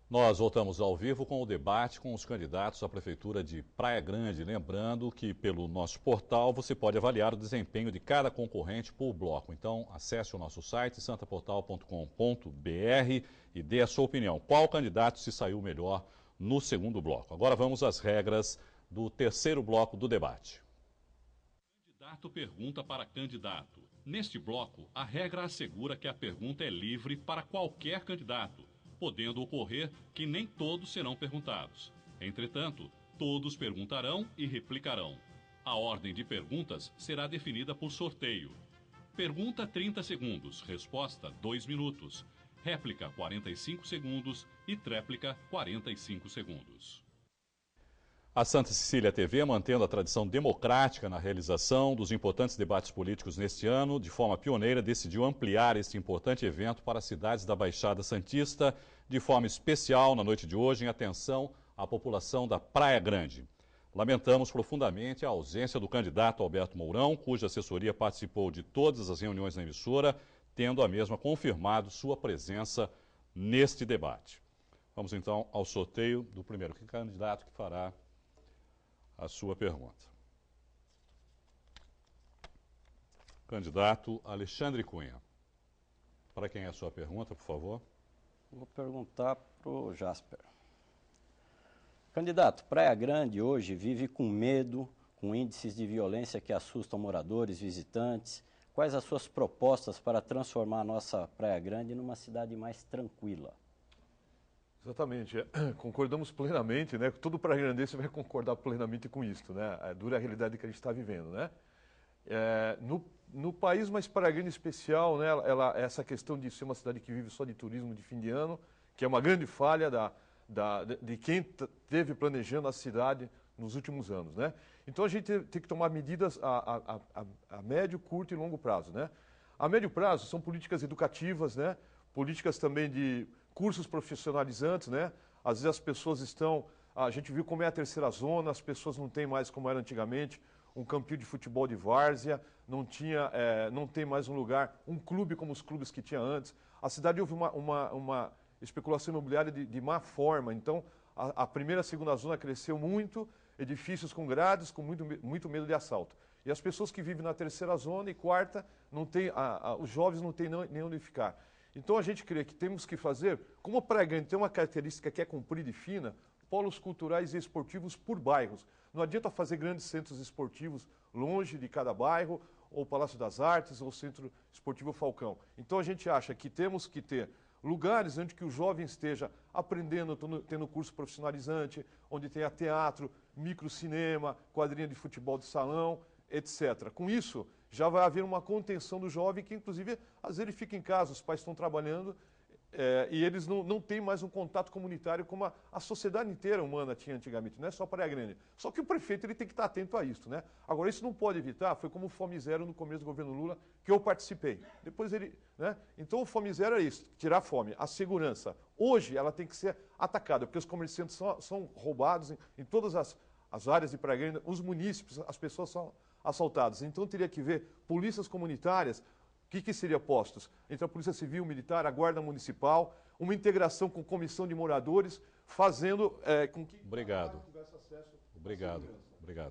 Nós voltamos ao vivo com o debate com os candidatos à Prefeitura de Praia Grande. Lembrando que pelo nosso portal você pode avaliar o desempenho de cada concorrente por bloco. Então acesse o nosso site santaportal.com.br e dê a sua opinião. Qual candidato se saiu melhor no segundo bloco? Agora vamos às regras do terceiro bloco do debate. Candidato pergunta para candidato. Neste bloco, a regra assegura que a pergunta é livre para qualquer candidato, podendo ocorrer que nem todos serão perguntados. Entretanto, todos perguntarão e replicarão. A ordem de perguntas será definida por sorteio. Pergunta 30 segundos, resposta 2 minutos. Réplica 45 segundos e tréplica 45 segundos. A Santa Cecília TV, mantendo a tradição democrática na realização dos importantes debates políticos neste ano, de forma pioneira, decidiu ampliar este importante evento para as cidades da Baixada Santista, de forma especial na noite de hoje, em atenção à população da Praia Grande. Lamentamos profundamente a ausência do candidato Alberto Mourão, cuja assessoria participou de todas as reuniões na emissora, tendo a mesma confirmado sua presença neste debate. Vamos então ao sorteio do primeiro candidato que fará a sua pergunta. Candidato Alexandre Cunha. Para quem é a sua pergunta, por favor? Vou perguntar para o Jasper. Candidato, Praia Grande hoje vive com medo, com índices de violência que assustam moradores, visitantes. Quais as suas propostas para transformar a nossa Praia Grande numa cidade mais tranquila? Exatamente, concordamos plenamente, né? Todo praia-grandense vai concordar plenamente com isso, né? A dura realidade que a gente está vivendo, né? No país, mas Praia Grande em especial, né? Essa questão de ser uma cidade que vive só de turismo de fim de ano, que é uma grande falha de quem esteve planejando a cidade nos últimos anos, né? Então a gente tem que tomar medidas a médio, curto e longo prazo, né? A médio prazo são políticas educativas, né? Políticas também de cursos profissionalizantes, né? Às vezes as pessoas a gente viu como é a terceira zona, as pessoas não têm mais como era antigamente, um campinho de futebol de várzea, não tem mais um lugar, um clube como os clubes que tinha antes. A cidade houve uma especulação imobiliária de má forma, então a primeira e a segunda zona cresceu muito, edifícios com grades, com muito medo de assalto. E as pessoas que vivem na terceira zona e quarta, os jovens não têm nem onde ficar. Então a gente crê que temos que fazer, como a Praia Grande tem uma característica que é comprida e fina, polos culturais e esportivos por bairros. Não adianta fazer grandes centros esportivos longe de cada bairro, ou Palácio das Artes, ou Centro Esportivo Falcão. Então a gente acha que temos que ter lugares onde que o jovem esteja aprendendo, tendo curso profissionalizante, onde tenha teatro, microcinema, quadrinha de futebol de salão, etc. Com isso, já vai haver uma contenção do jovem, que inclusive, às vezes ele fica em casa, os pais estão trabalhando, e eles não têm mais um contato comunitário como a sociedade inteira humana tinha antigamente, não é só Praia Grande. Só que o prefeito ele tem que estar atento a isso, né? Agora, isso não pode evitar, foi como o Fome Zero no começo do governo Lula, que eu participei. Depois né? Então o Fome Zero é isso, tirar a fome. A segurança, hoje, ela tem que ser atacada, porque os comerciantes são roubados em todas as áreas de Praia Grande, os munícipes, as pessoas são assaltadas. Então teria que ver polícias comunitárias. O que seria postos? Entre a Polícia Civil, Militar, a Guarda Municipal, uma integração com comissão de moradores, fazendo com que Obrigado. tivesse acesso Obrigado,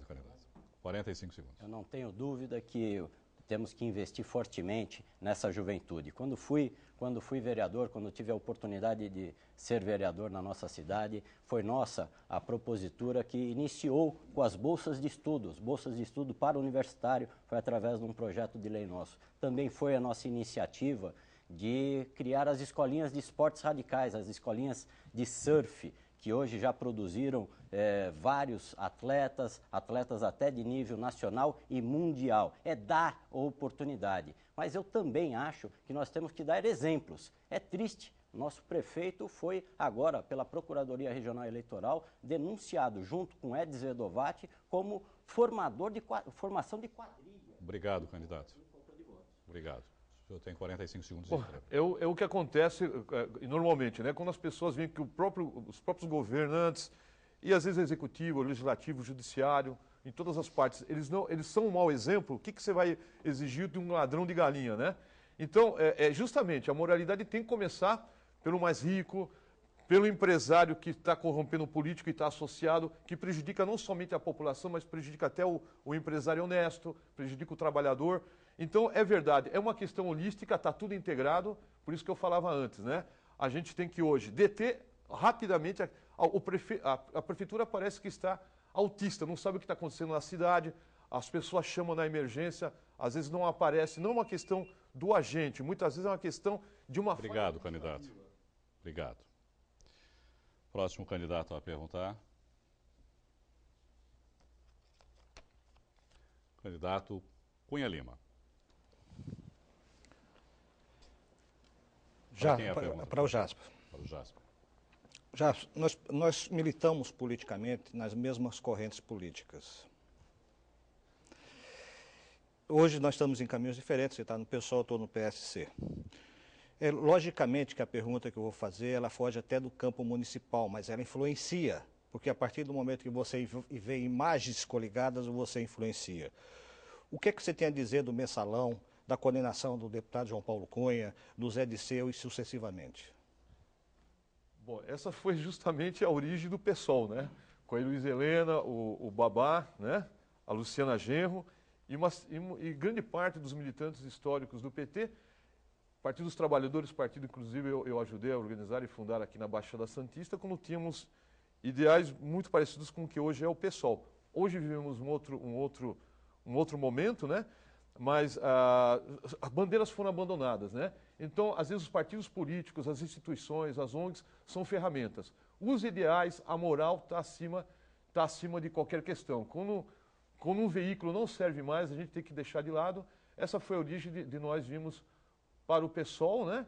candidato. 45 segundos. Eu não tenho dúvida que temos que investir fortemente nessa juventude. Quando fui vereador, quando tive a oportunidade de ser vereador na nossa cidade, foi nossa a propositura que iniciou com as bolsas de estudo para o universitário, foi através de um projeto de lei nosso. Também foi a nossa iniciativa de criar as escolinhas de esportes radicais, as escolinhas de surf, que hoje já produziram vários atletas até de nível nacional e mundial. É dar oportunidade. Mas eu também acho que nós temos que dar exemplos. É triste. Nosso prefeito foi agora, pela Procuradoria Regional Eleitoral, denunciado junto com Edis Vedovati como formação de quadrilha. Obrigado, candidato. Obrigado. O senhor tem 45 segundos. O que acontece normalmente, né? Quando as pessoas veem que os próprios governantes, e às vezes o executivo, o legislativo, o judiciário, em todas as partes, eles são um mau exemplo, o que você vai exigir de um ladrão de galinha, né? Então, justamente, a moralidade tem que começar pelo mais rico, pelo empresário que está corrompendo o político e está associado, que prejudica não somente a população, mas prejudica até o empresário honesto, prejudica o trabalhador. Então, é verdade, é uma questão holística, está tudo integrado, por isso que eu falava antes, né? A gente tem que hoje deter rapidamente, a prefeitura parece que está autista, não sabe o que está acontecendo na cidade, as pessoas chamam na emergência, às vezes não aparece, não é uma questão do agente, muitas vezes é uma questão de uma... Obrigado, candidato. Obrigado. Próximo candidato a perguntar. Candidato Cunha Lima. Já, Para para o Jasper. Para o Jasper. Jasper, nós militamos politicamente nas mesmas correntes políticas. Hoje nós estamos em caminhos diferentes, você está no PSOL, eu estou no PSC. Logicamente que a pergunta que eu vou fazer, ela foge até do campo municipal, mas ela influencia, porque a partir do momento que você vê imagens coligadas, você influencia. O que é que você tem a dizer do mensalão, da condenação do deputado João Paulo Cunha, do Zé Disseu e sucessivamente? Bom, essa foi justamente a origem do PSOL, né? Com a Luiz Helena, o Babá, né? A Luciana Genro e grande parte dos militantes históricos do PT, Partido dos Trabalhadores, partido inclusive eu ajudei a organizar e fundar aqui na Baixada Santista, quando tínhamos ideais muito parecidos com o que hoje é o PSOL. Hoje vivemos um outro momento, né? Mas as bandeiras foram abandonadas, né? Então, às vezes, os partidos políticos, as instituições, as ONGs são ferramentas. Os ideais, a moral está acima de qualquer questão. Quando um veículo não serve mais, a gente tem que deixar de lado. Essa foi a origem de nós virmos para o PSOL, né?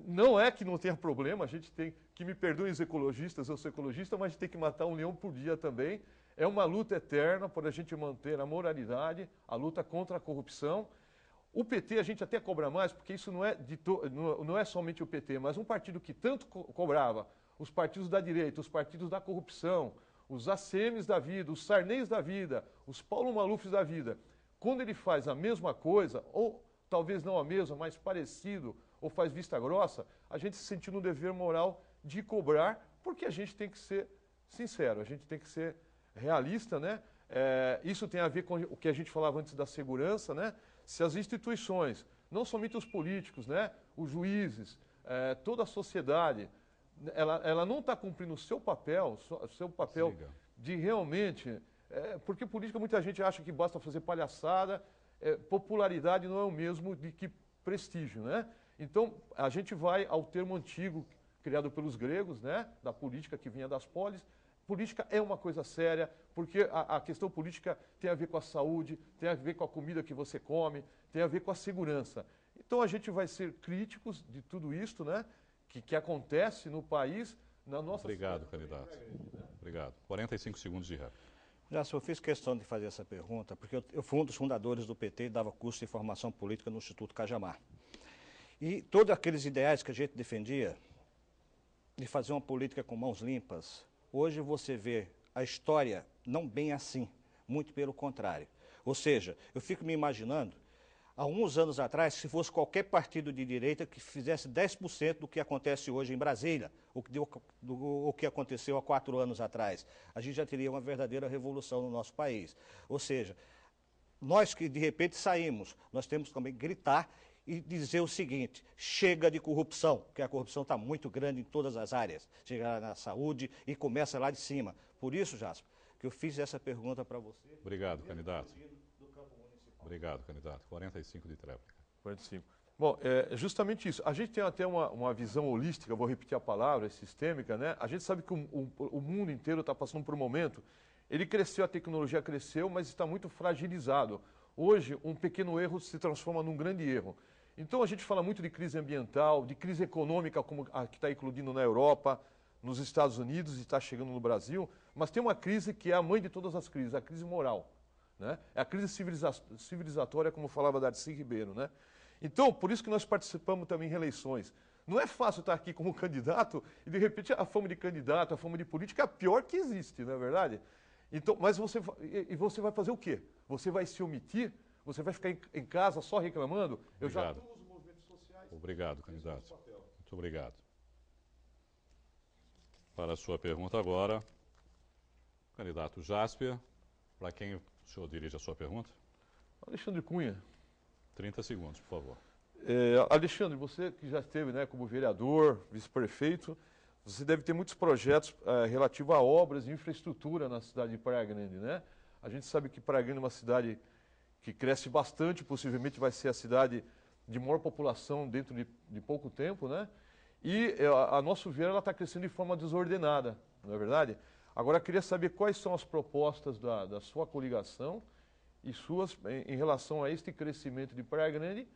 Não é que não tenha problema, a gente tem, que me perdoem os ecologistas, eu sou ecologista, mas a gente tem que matar um leão por dia também. É uma luta eterna por a gente manter a moralidade, a luta contra a corrupção. O PT a gente até cobra mais, porque isso não é somente o PT, mas um partido que tanto cobrava, os partidos da direita, os partidos da corrupção, os ACMs da vida, os Sarneys da vida, os Paulo Malufes da vida, quando ele faz a mesma coisa, ou talvez não a mesma, mas parecido, ou faz vista grossa, a gente se sentiu no dever moral de cobrar, porque a gente tem que ser sincero, a gente tem que ser realista, né? Isso tem a ver com o que a gente falava antes da segurança, né? Se as instituições, não somente os políticos, né? Os juízes, toda a sociedade, ela não está cumprindo o seu papel de realmente... porque política muita gente acha que basta fazer palhaçada, popularidade não é o mesmo de que prestígio, né? Então, a gente vai ao termo antigo criado pelos gregos, né? Da política que vinha das polis. Política é uma coisa séria, porque a questão política tem a ver com a saúde, tem a ver com a comida que você come, tem a ver com a segurança. Então a gente vai ser críticos de tudo isso, né, que acontece no país, na nossa... Obrigado, candidato. Obrigado. 45 segundos de réplica. Eu fiz questão de fazer essa pergunta, porque eu fui um dos fundadores do PT e dava curso de formação política no Instituto Cajamar. E todos aqueles ideais que a gente defendia, de fazer uma política com mãos limpas, hoje você vê a história não bem assim, muito pelo contrário. Ou seja, eu fico me imaginando, há uns anos atrás, se fosse qualquer partido de direita que fizesse 10% do que acontece hoje em Brasília, o que aconteceu há 4 anos atrás, a gente já teria uma verdadeira revolução no nosso país. Ou seja, nós que de repente saímos, nós temos também que gritar e dizer o seguinte: chega de corrupção, porque a corrupção está muito grande em todas as áreas. Chega na saúde e começa lá de cima. Por isso, Jasper, que eu fiz essa pergunta para você. Obrigado, candidato. Obrigado, candidato. 45 de tréplica. 45. Bom, é justamente isso. A gente tem até uma visão holística, vou repetir a palavra, sistêmica, né? A gente sabe que o mundo inteiro está passando por um momento. Ele cresceu, a tecnologia cresceu, mas está muito fragilizado. Hoje, um pequeno erro se transforma num grande erro. Então, a gente fala muito de crise ambiental, de crise econômica, como a que está eclodindo na Europa, nos Estados Unidos e está chegando no Brasil, mas tem uma crise que é a mãe de todas as crises, a crise moral, né? É a crise civilizatória, como falava Darcy Ribeiro, né? Então, por isso que nós participamos também em reeleições. Não é fácil estar aqui como candidato e, de repente, a fama de candidato, a fama de política é a pior que existe, não é verdade? Então, mas você vai fazer o quê? Você vai se omitir? Você vai ficar em casa só reclamando? Obrigado. Eu já atuo nos movimentos sociais. Obrigado, candidato. Muito obrigado. Para a sua pergunta agora, candidato Jasper, para quem o senhor dirige a sua pergunta? Alexandre Cunha. 30 segundos, por favor. Alexandre, você que já esteve, né, como vereador, vice-prefeito, você deve ter muitos projetos relativos a obras de infraestrutura na cidade de Praia Grande, né? A gente sabe que Praia Grande é uma cidade que cresce bastante, possivelmente vai ser a cidade de maior população dentro de pouco tempo, né? E, a nosso ver, ela está crescendo de forma desordenada, não é verdade? Agora, eu queria saber quais são as propostas da sua coligação e suas em relação a este crescimento de Praia Grande,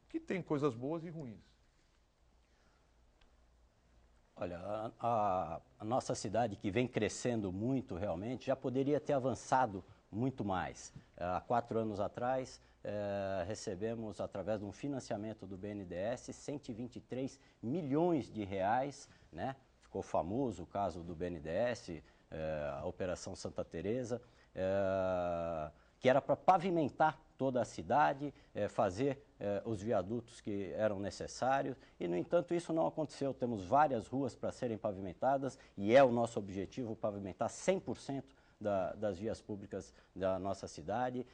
que tem coisas boas e ruins. Olha, a nossa cidade, que vem crescendo muito realmente, já poderia ter avançado muito mais. Há 4 anos atrás, recebemos, através de um financiamento do BNDES, 123 milhões de reais, né? Ficou famoso o caso do BNDES, a Operação Santa Teresa, que era para pavimentar toda a cidade, fazer os viadutos que eram necessários, e, no entanto, isso não aconteceu. Temos várias ruas para serem pavimentadas, e é o nosso objetivo pavimentar 100% das vias públicas da nossa cidade.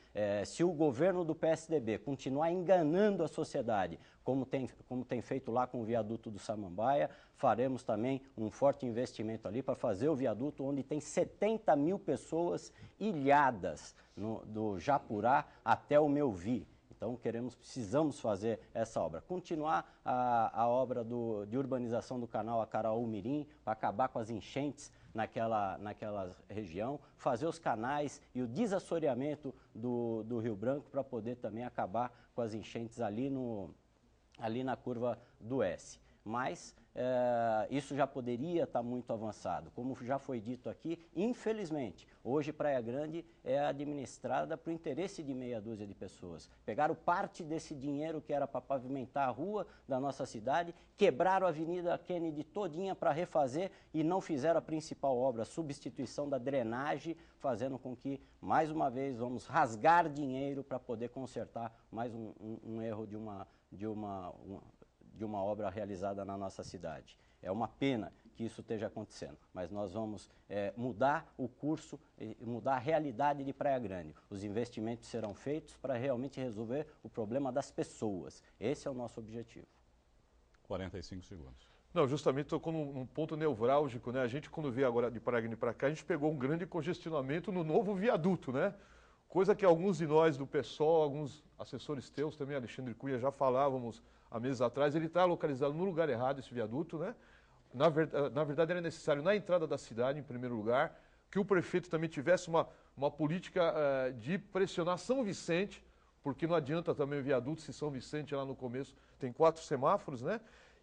Se o governo do PSDB continuar enganando a sociedade, como tem feito lá com o viaduto do Samambaia, faremos também um forte investimento ali para fazer o viaduto onde tem 70 mil pessoas ilhadas do Japurá até o Melvi. Então, precisamos fazer essa obra. Continuar a obra de urbanização do canal Acaraú-Mirim, para acabar com as enchentes naquela região, fazer os canais e o desassoreamento do Rio Branco, para poder também acabar com as enchentes ali na curva do S. Mas isso já poderia estar muito avançado. Como já foi dito aqui, infelizmente, hoje Praia Grande é administrada por interesse de meia dúzia de pessoas. Pegaram parte desse dinheiro que era para pavimentar a rua da nossa cidade, quebraram a Avenida Kennedy todinha para refazer e não fizeram a principal obra, a substituição da drenagem, fazendo com que, mais uma vez, vamos rasgar dinheiro para poder consertar mais um erro de uma obra realizada na nossa cidade. É uma pena que isso esteja acontecendo, mas nós vamos mudar o curso, mudar a realidade de Praia Grande. Os investimentos serão feitos para realmente resolver o problema das pessoas. Esse é o nosso objetivo. 45 segundos. Não, justamente tocou num ponto nevrálgico, né? A gente, quando veio agora de Praia Grande para cá, a gente pegou um grande congestionamento no novo viaduto, né? Coisa que alguns de nós do PSOL, alguns assessores teus também, Alexandre Cunha, já falávamos há meses atrás. Ele está localizado no lugar errado, esse viaduto, né? Na verdade, era necessário, na entrada da cidade, em primeiro lugar, que o prefeito também tivesse uma política de pressionar São Vicente, porque não adianta também o viaduto se São Vicente, lá no começo, tem 4 semáforos, né?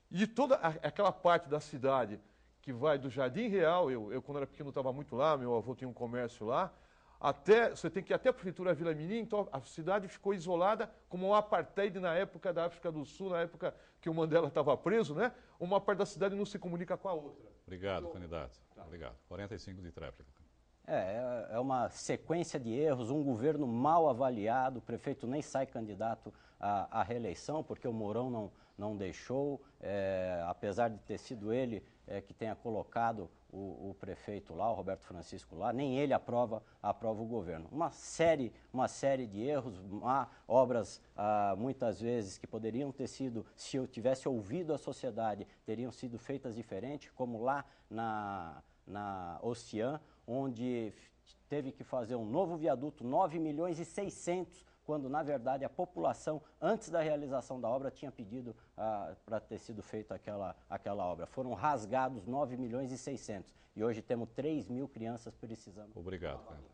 E toda aquela parte da cidade que vai do Jardim Real, eu quando era pequeno estava muito lá, meu avô tinha um comércio lá, você tem que ir até a prefeitura Vila Mirim, então a cidade ficou isolada como um apartheid na época da África do Sul, na época que o Mandela estava preso, né? Uma parte da cidade não se comunica com a outra. Obrigado, candidato. Tá. Obrigado. 45 de tréplica. É uma sequência de erros, um governo mal avaliado, o prefeito nem sai candidato à reeleição, porque o Mourão não deixou, apesar de ter sido ele que tenha colocado o prefeito lá, o Roberto Francisco lá, nem ele aprova o governo. Uma série de erros, obras muitas vezes que poderiam ter sido, se eu tivesse ouvido a sociedade, teriam sido feitas diferente, como lá na Ocean, onde teve que fazer um novo viaduto, 9.600.000, quando, na verdade, a população, antes da realização da obra, tinha pedido para ter sido feita aquela obra. Foram rasgados 9.600.000 e hoje temos 3.000 crianças precisando. Obrigado, candidato.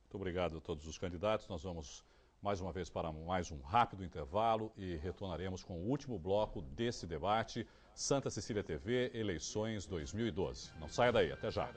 Muito obrigado a todos os candidatos. Nós vamos, mais uma vez, para mais um rápido intervalo e retornaremos com o último bloco desse debate. Santa Cecília TV, eleições 2012. Não saia daí, até já.